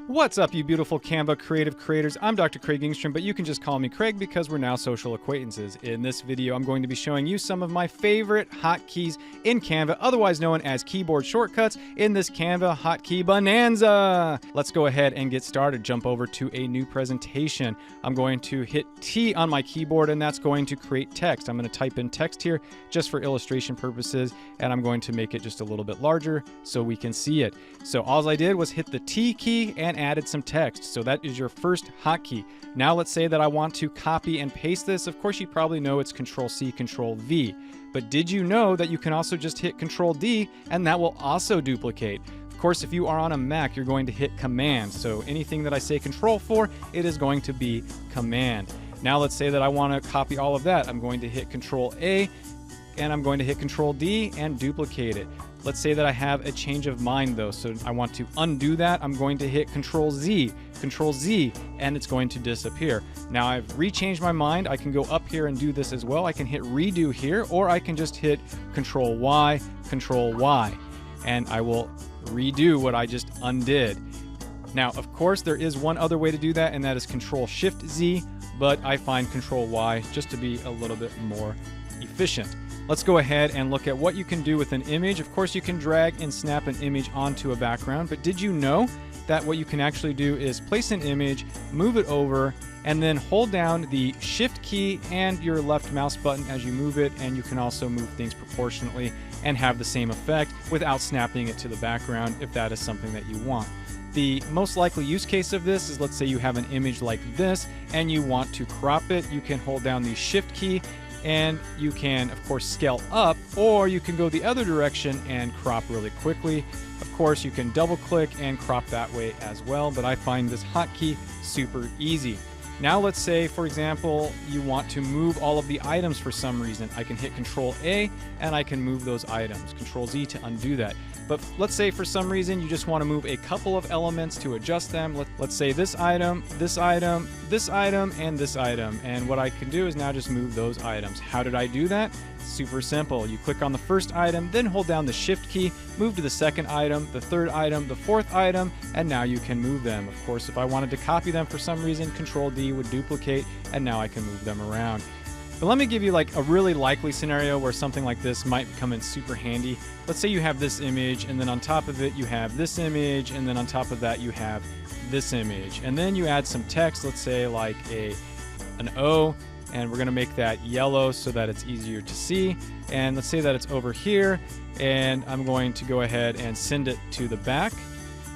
What's up, you beautiful Canva creative creators? I'm Dr. Craig Ingstrom, but you can just call me Craig because we're now social acquaintances. In this video, I'm going to be showing you some of my favorite hotkeys in Canva, otherwise known as keyboard shortcuts, in this Canva hotkey bonanza. Let's go ahead and get started. Jump over to a new presentation. I'm going to hit T on my keyboard, and that's going to create text. I'm going to type in text here just for illustration purposes, and I'm going to make it just a little bit larger so we can see it. So all I did was hit the T key and added some text. So that is your first hotkey. Now let's say that I want to copy and paste this. Of course, you probably know it's Control-C, Control-V. But did you know that you can also just hit Control-D and that will also duplicate? Of course, if you are on a Mac, you're going to hit Command. So anything that I say Control for, it is going to be Command. Now let's say that I want to copy all of that. I'm going to hit Control-A and I'm going to hit Control-D and duplicate it. Let's say that I have a change of mind though, so I want to undo that. I'm going to hit Control-Z, Control-Z, and it's going to disappear. Now I've rechanged my mind. I can go up here and do this as well. I can hit redo here, or I can just hit Control-Y, Control-Y, and I will redo what I just undid. Now, of course, there is one other way to do that, and that is Control-Shift-Z, but I find Control-Y just to be a little bit more efficient. Let's go ahead and look at what you can do with an image. Of course, you can drag and snap an image onto a background, but did you know that what you can actually do is place an image, move it over, and then hold down the Shift key and your left mouse button as you move it, and you can also move things proportionately and have the same effect without snapping it to the background if that is something that you want. The most likely use case of this is, let's say you have an image like this and you want to crop it. You can hold down the Shift key and you can, of course, scale up, or you can go the other direction and crop really quickly. Of course, you can double click and crop that way as well, but I find this hotkey super easy. Now let's say, for example, you want to move all of the items for some reason. I can hit Control-A and I can move those items. Control-Z to undo that. But let's say for some reason you just want to move a couple of elements to adjust them. Let's say this item, this item, this item, and this item. And what I can do is now just move those items. How did I do that? Super simple. You click on the first item, then hold down the Shift key, move to the second item, the third item, the fourth item, and now you can move them. Of course, if I wanted to copy them for some reason, Control-D would duplicate, and now I can move them around. But let me give you like a really likely scenario where something like this might come in super handy. Let's say you have this image, and then on top of it you have this image, and then on top of that you have this image. And then you add some text, let's say like an O, and we're going to make that yellow so that it's easier to see. And let's say that it's over here, and I'm going to go ahead and send it to the back.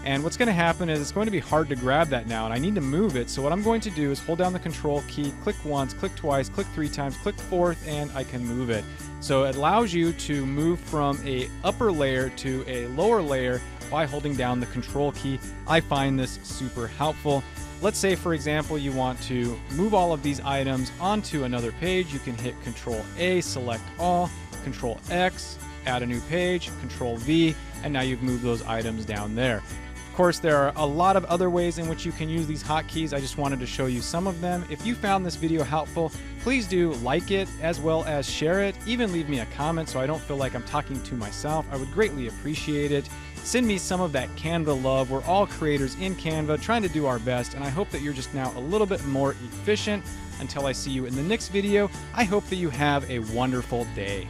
And what's going to happen is it's going to be hard to grab that now, and I need to move it. So what I'm going to do is hold down the Control key, click once, click twice, click three times, click fourth, and I can move it. So it allows you to move from a upper layer to a lower layer by holding down the Control key. I find this super helpful. Let's say, for example, you want to move all of these items onto another page. You can hit Control-A, select all, Control-X, add a new page, Control-V, and now you've moved those items down there. Of course, there are a lot of other ways in which you can use these hotkeys. I just wanted to show you some of them. If you found this video helpful, please do like it as well as share it. Even leave me a comment so I don't feel like I'm talking to myself. I would greatly appreciate it. Send me some of that Canva love. We're all creators in Canva trying to do our best, and I hope that you're just now a little bit more efficient. Until I see you in the next video, I hope that you have a wonderful day.